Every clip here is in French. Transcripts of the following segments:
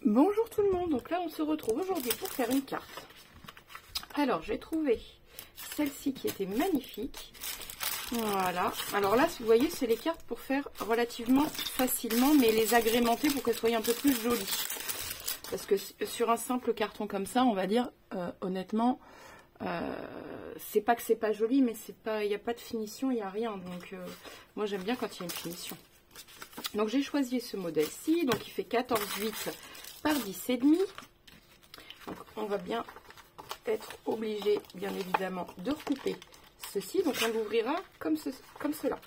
Bonjour tout le monde, donc là on se retrouve aujourd'hui pour faire une carte. Alors j'ai trouvé celle-ci qui était magnifique. Voilà, alors là vous voyez c'est les cartes pour faire relativement facilement, mais les agrémenter pour qu'elles soient un peu plus jolies. Parce que sur un simple carton comme ça, on va dire honnêtement, c'est pas que c'est pas joli, mais c'est pas, il n'y a pas de finition, il n'y a rien. Donc moi j'aime bien quand il y a une finition. Donc j'ai choisi ce modèle-ci, donc il fait 14,8 par 10,5. Donc on va bien être obligé, bien évidemment, de recouper ceci. Donc on l'ouvrira comme cela.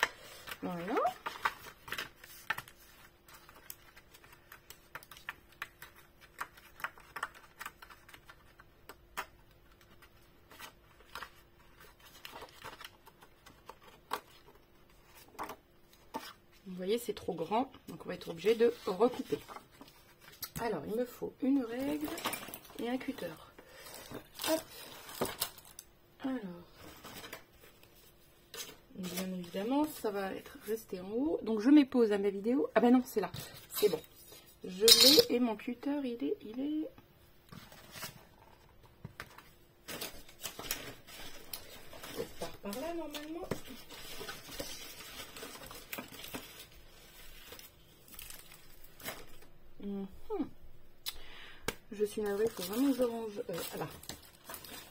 Voilà. Vous voyez, c'est trop grand, donc on va être obligé de recouper. Alors, il me faut une règle et un cutter. Hop. Alors, bien évidemment, ça va être resté en haut. Donc, je mets pause à ma vidéo. Ah ben non, c'est là. C'est bon. Je l'ai et mon cutter, il est... par là, normalement. Je suis navrée, il faut vraiment que je range là,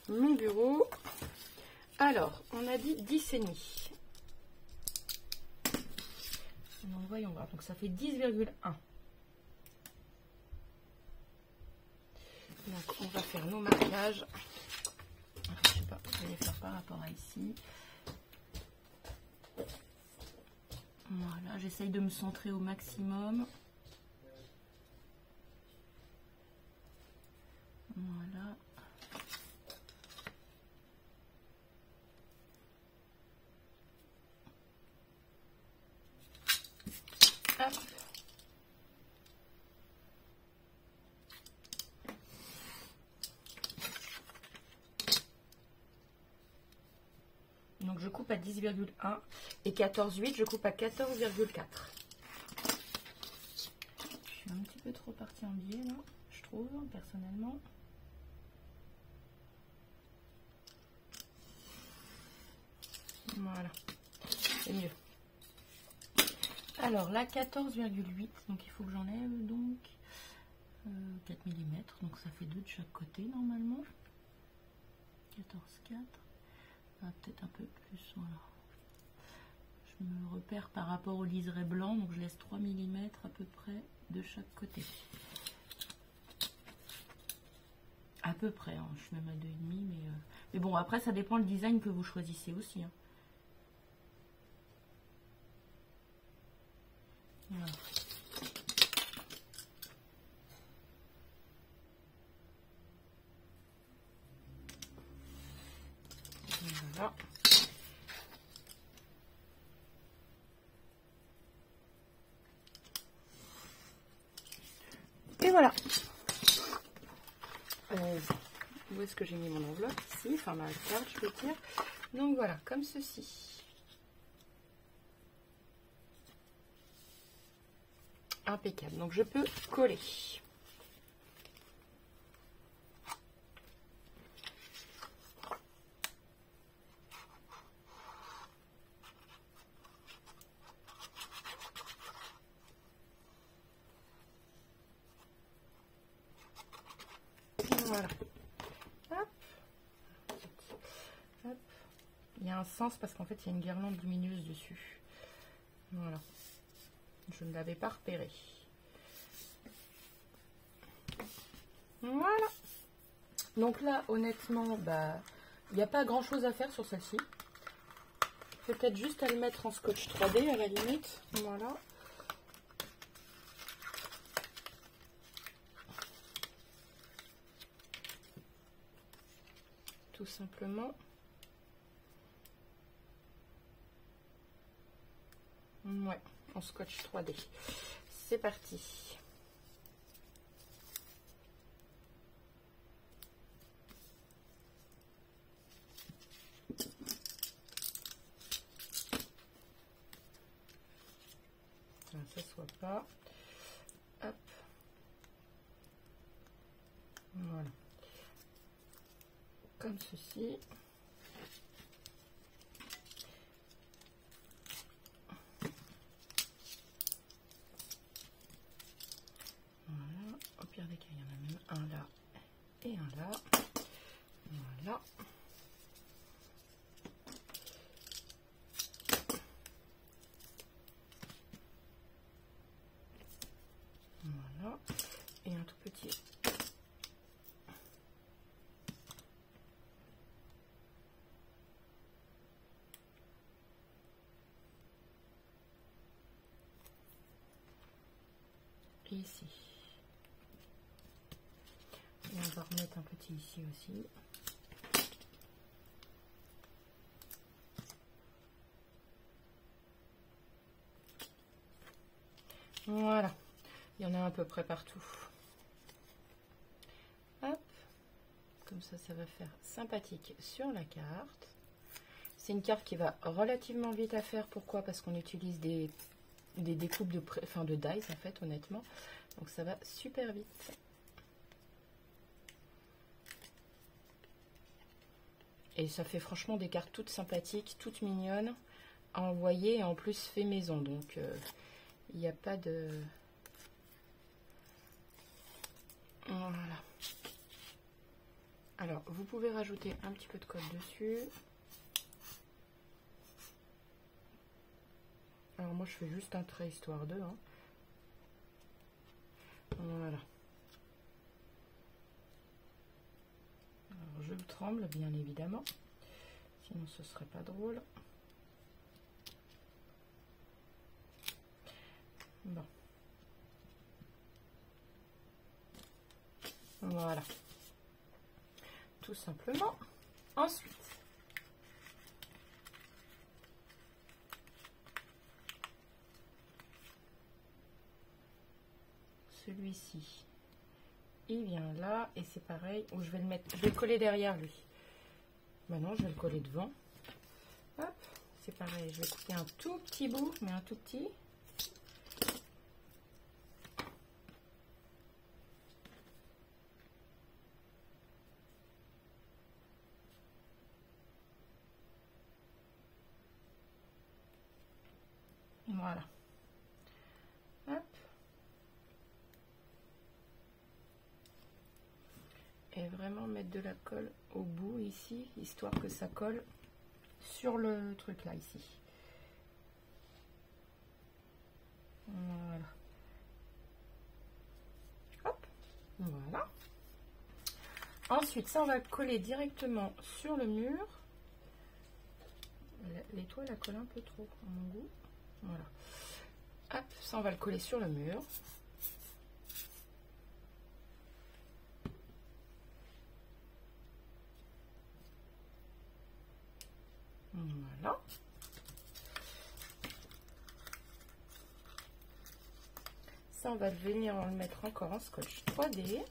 mon bureau. Alors, on a dit 10,5. Donc, voyons voir. Donc, ça fait 10,1. Donc, on va faire nos marquages. Je sais pas, je vais les faire par rapport à ici. Voilà, j'essaye de me centrer au maximum. Voilà. Hop. Donc je coupe à 10,1 et 14,8, je coupe à 14,4. Je suis un petit peu trop partie en biais là, je trouve, personnellement. Voilà, c'est mieux. Alors là, 14,8, donc il faut que j'enlève donc 4 mm, donc ça fait 2 de chaque côté normalement. 14,4, peut-être un peu plus, voilà. Je me repère par rapport au liseré blanc, donc je laisse 3 mm à peu près de chaque côté. À peu près, hein. Je suis même à 2,5, mais bon, après ça dépend le design que vous choisissez aussi, hein. Voilà. Voilà. Et voilà. Où est-ce que j'ai mis mon enveloppe? Ici, enfin ma carte, je peux dire. Donc voilà, comme ceci. Impeccable. Donc je peux coller. Voilà. Hop. Hop. Il y a un sens parce qu'en fait il y a une guirlande lumineuse dessus. Voilà. Je ne l'avais pas repéré. Voilà. Donc là, honnêtement, bah, il n'y a pas grand chose à faire sur celle-ci. Peut-être juste à le mettre en scotch 3D à la limite. Voilà. Tout simplement. Ouais, en scotch 3D. C'est parti. Ça ne s'assoit pas. Hop. comme ceci. Voilà, au pire des cas, il y en a même un là et un là. Voilà. Voilà. Et un tout petit. Ici. Et on va remettre un petit ici aussi. Voilà. Il y en a à peu près partout. Hop. Comme ça, ça va faire sympathique sur la carte. C'est une carte qui va relativement vite à faire. Pourquoi? Parce qu'on utilise des découpes de dice en fait, honnêtement. Donc ça va super vite. Et ça fait franchement des cartes toutes sympathiques, toutes mignonnes à envoyer et en plus fait maison. Donc il n'y a pas de... Voilà. Alors vous pouvez rajouter un petit peu de colle dessus. Alors moi je fais juste un trait histoire de... Hein. Voilà. Alors je tremble bien évidemment, sinon ce serait pas drôle. Bon. Voilà. Tout simplement. Ensuite, celui-ci, il vient là et c'est pareil où je vais le mettre, je vais le coller derrière lui. Maintenant, je vais le coller devant. Hop, c'est pareil, je vais couper un tout petit bout, mais un tout petit. Voilà. Hop. Et vraiment mettre de la colle au bout ici, histoire que ça colle sur le truc là, ici. Voilà. Hop. Voilà. Ensuite, ça, on va coller directement sur le mur. L'étoile, elle colle un peu trop à mon goût. Voilà. Hop, ça, on va le coller sur le mur. Voilà. Ça, on va venir le mettre encore en scotch 3D.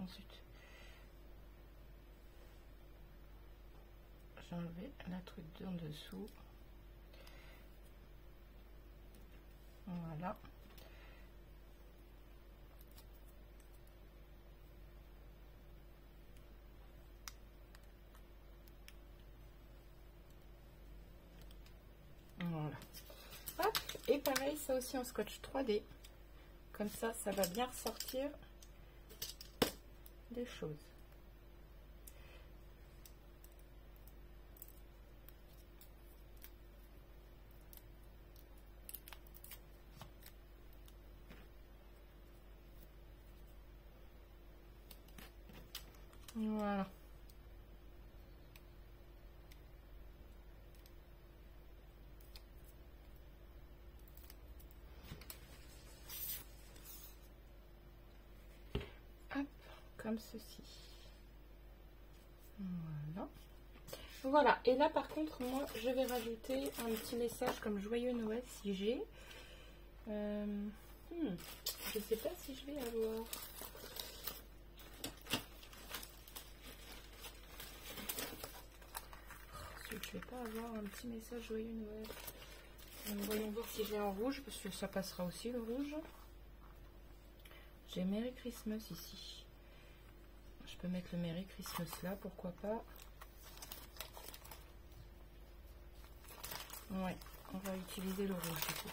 Ensuite, j'ai enlevé la truc en dessous. Voilà. Voilà. Hop. Et pareil, ça aussi en scotch 3D. Comme ça, ça va bien ressortir des choses. Voilà. Hop, comme ceci. Voilà. Voilà. Et là, par contre, moi, je vais rajouter un petit message comme Joyeux Noël si j'ai. Je sais pas si je vais avoir. je vais pas avoir un petit message joyeux Noël. Voyons voir si je l'ai en rouge, parce que ça passera aussi le rouge. J'ai Merry Christmas ici. Je peux mettre le Merry Christmas là, pourquoi pas. Ouais, on va utiliser le rouge du coup.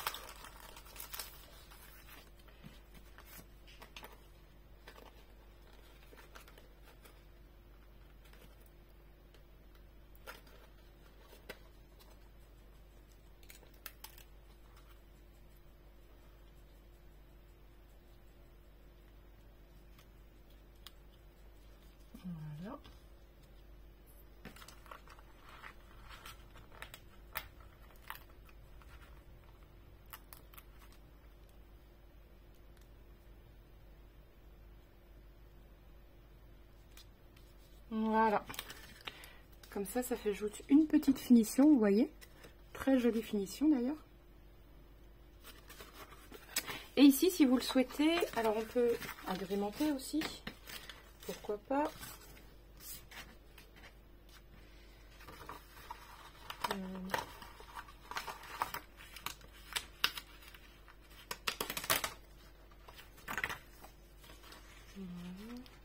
Voilà. Voilà. Comme ça fait juste une petite finition, vous voyez. Très jolie finition d'ailleurs. Et ici, si vous le souhaitez, alors on peut agrémenter aussi. Pourquoi pas.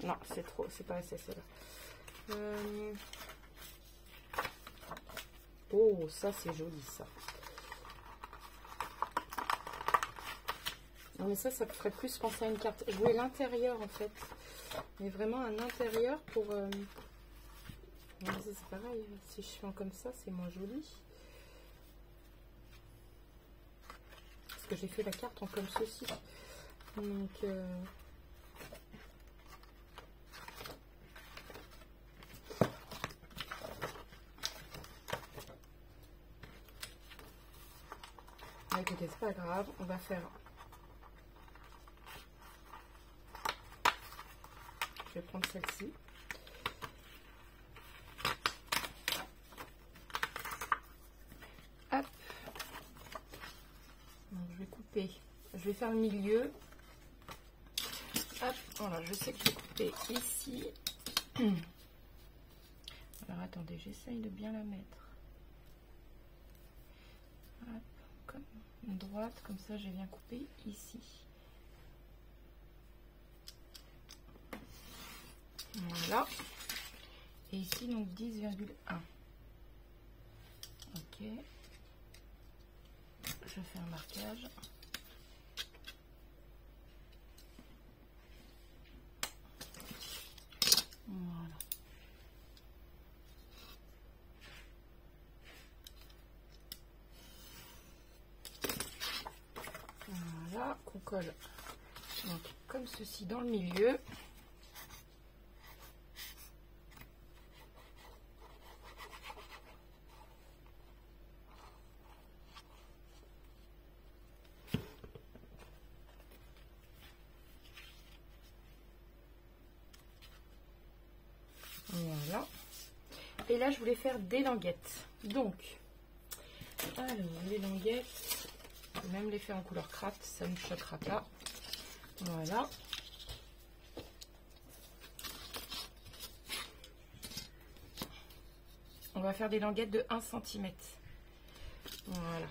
Non, c'est trop, c'est pas assez celle-là. Oh, ça c'est joli ça. Non mais ça ferait plus penser à une carte. Je voulais l'intérieur en fait. Mais vraiment un intérieur pour... C'est pareil, si je fais comme ça, c'est moins joli. Parce que j'ai fait la carte en comme ceci. Donc... écoutez, c'est pas grave, on va faire... Je vais prendre celle-ci. Hop. Donc, je vais couper. Je vais faire le milieu. Hop, voilà, je sais que je vais couper ici. Alors, attendez, j'essaye de bien la mettre. Hop, comme une droite, comme ça, j'ai bien coupé ici. Voilà. Et ici, donc 10,1. Ok. Je fais un marquage. Voilà. Voilà, qu'on colle donc comme ceci dans le milieu. Voilà. Et là, je voulais faire des languettes. Donc, alors, les languettes, je vais même les faire en couleur craft, ça ne choquera pas. Voilà. On va faire des languettes de 1 cm. Voilà.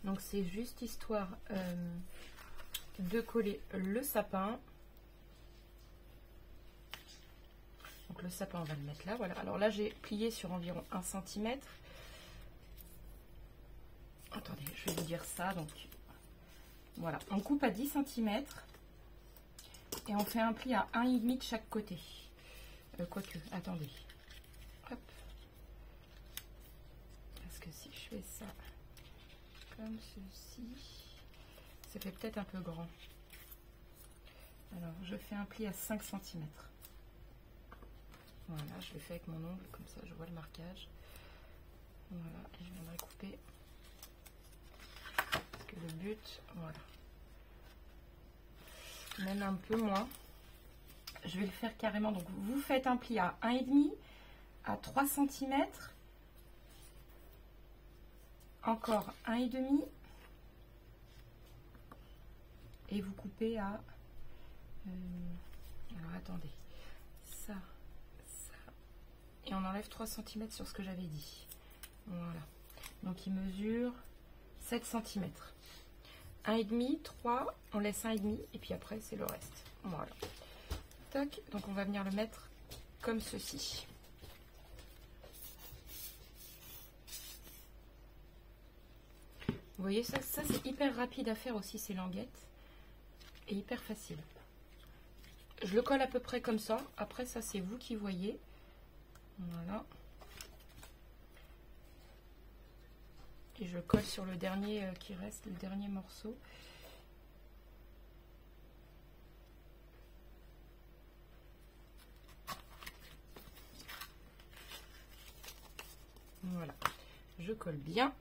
Donc, c'est juste histoire de coller le sapin. Donc le sapin, on va le mettre là, voilà. Alors là, j'ai plié sur environ 1 cm. Attendez, je vais vous dire ça. Donc voilà, on coupe à 10 cm et on fait un pli à 1,5 de chaque côté. Quoique, attendez. Hop. Parce que si je fais ça comme ceci, ça fait peut-être un peu grand. Alors, je fais un pli à 5 cm. Voilà, je le fais avec mon ongle, comme ça je vois le marquage. Voilà, et je viendrai couper. Parce que le but, voilà. Même un peu moins. Je vais le faire carrément. Donc, vous faites un pli à 1,5, à 3 cm. Encore 1,5. Et vous coupez à... alors, attendez. Ça... et on enlève 3 cm sur ce que j'avais dit. Voilà. Donc il mesure 7 cm. 1,5, 3, on laisse 1,5 et puis après c'est le reste. Voilà. Tac, donc on va venir le mettre comme ceci. Vous voyez, ça c'est hyper rapide à faire aussi, ces languettes. Et hyper facile. Je le colle à peu près comme ça. Après, ça c'est vous qui voyez. Voilà. Et je colle sur le dernier qui reste, le dernier morceau. Voilà. Je colle bien.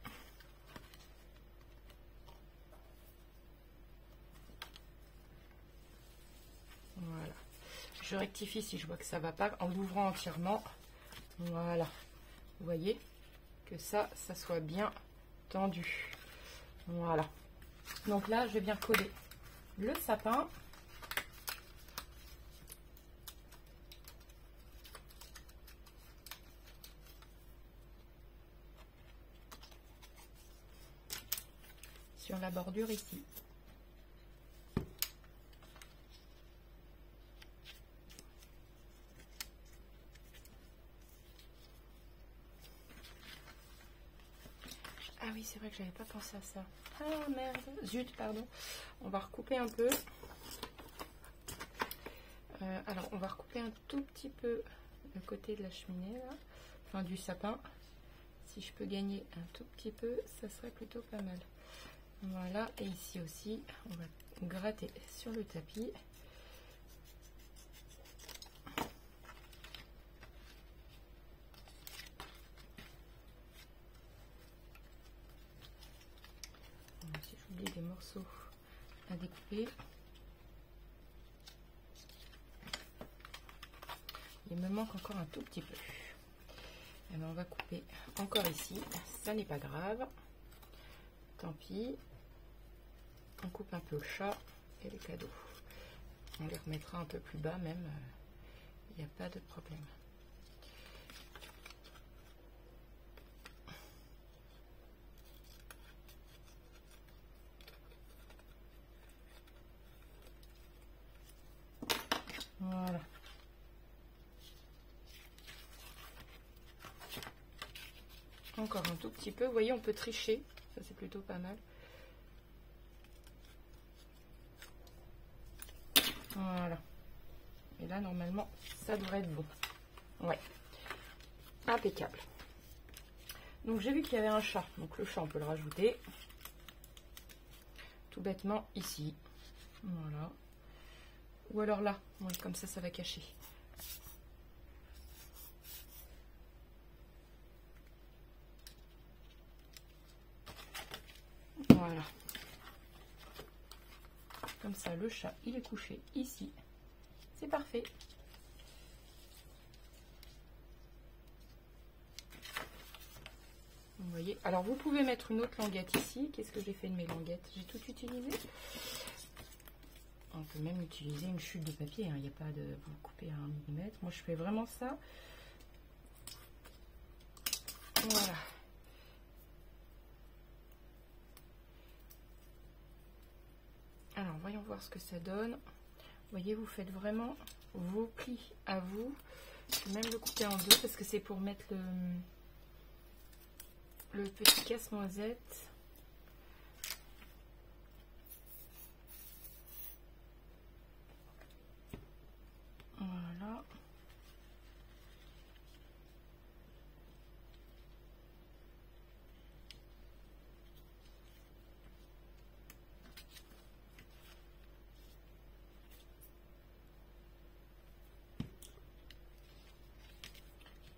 Voilà. Je rectifie si je vois que ça va pas en l'ouvrant entièrement. Voilà. Vous voyez que ça soit bien tendu. Voilà. Donc là, je vais bien coller le sapin. Sur la bordure ici. Ah oui, c'est vrai que j'avais pas pensé à ça. Ah merde, zut, pardon. On va recouper un peu. Alors, on va recouper un tout petit peu le côté de la cheminée, là. Enfin, du sapin. Si je peux gagner un tout petit peu, ça serait plutôt pas mal. Voilà, et ici aussi, on va gratter sur le tapis. Si j'oublie des morceaux à découper. Il me manque encore un tout petit peu. Alors on va couper encore ici. Ça n'est pas grave. Tant pis. On coupe un peu le chat et les cadeaux. On les remettra un peu plus bas même. Il n'y a pas de problème. Voilà. Encore un tout petit peu. Vous voyez, on peut tricher. Ça, c'est plutôt pas mal. Voilà. Et là, normalement, ça devrait être bon. Ouais. Impeccable. Donc, j'ai vu qu'il y avait un chat. Donc, le chat, on peut le rajouter. Tout bêtement, ici. Voilà. Ou alors là. Ouais, comme ça va cacher. Voilà. Comme ça, le chat, il est couché ici. C'est parfait. Vous voyez. Alors, vous pouvez mettre une autre languette ici. Qu'est-ce que j'ai fait de mes languettes? J'ai tout utilisé. On peut même utiliser une chute de papier. Il n'y a pas de... Vous coupez à 1 mm. Moi, je fais vraiment ça. Voilà. Alors, voyons voir ce que ça donne. Vous voyez, vous faites vraiment vos plis à vous. Je vais même le couper en deux parce que c'est pour mettre le petit casse-noisette. Voilà.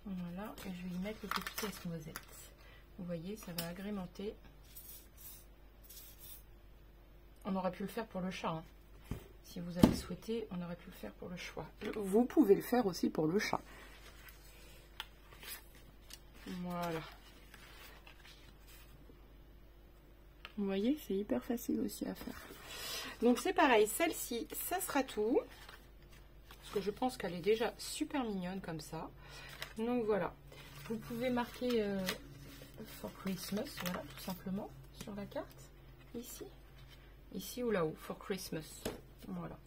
Voilà, et je vais y mettre le petit casse-noisette. Vous voyez, ça va agrémenter. On aurait pu le faire pour le chat. Hein. Si vous avez souhaité, on aurait pu le faire pour le choix. Vous pouvez le faire aussi pour le chat. Voilà. Vous voyez, c'est hyper facile aussi à faire. Donc c'est pareil, celle-ci, ça sera tout. Parce que je pense qu'elle est déjà super mignonne comme ça. Donc voilà. Vous pouvez marquer For Christmas, voilà, tout simplement, sur la carte. Ici. Ici ou là-haut, For Christmas. Voilà.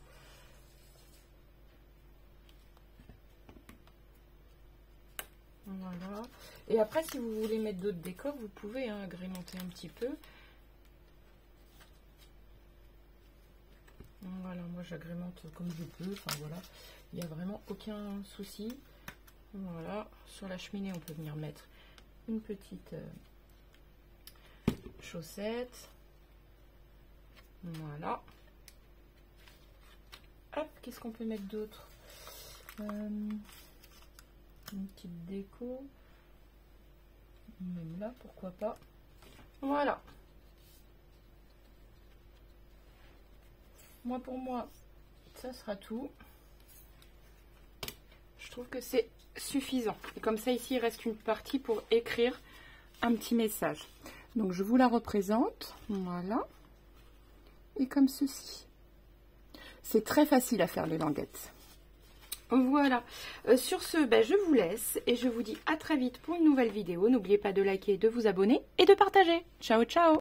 Voilà. Et après, si vous voulez mettre d'autres décors, vous pouvez agrémenter un petit peu. Voilà, moi j'agrémente comme je peux. Enfin voilà, il n'y a vraiment aucun souci. Voilà, sur la cheminée, on peut venir mettre une petite chaussette. Voilà. Hop, qu'est-ce qu'on peut mettre d'autre? Une petite déco. Même là, pourquoi pas. Voilà. Moi, pour moi, ça sera tout. Je trouve que c'est suffisant. Et comme ça, ici, il reste une partie pour écrire un petit message. Donc, je vous la représente. Voilà. Et comme ceci. C'est très facile à faire les languettes. Voilà. Sur ce, je vous laisse et je vous dis à très vite pour une nouvelle vidéo. N'oubliez pas de liker, de vous abonner et de partager. Ciao, ciao!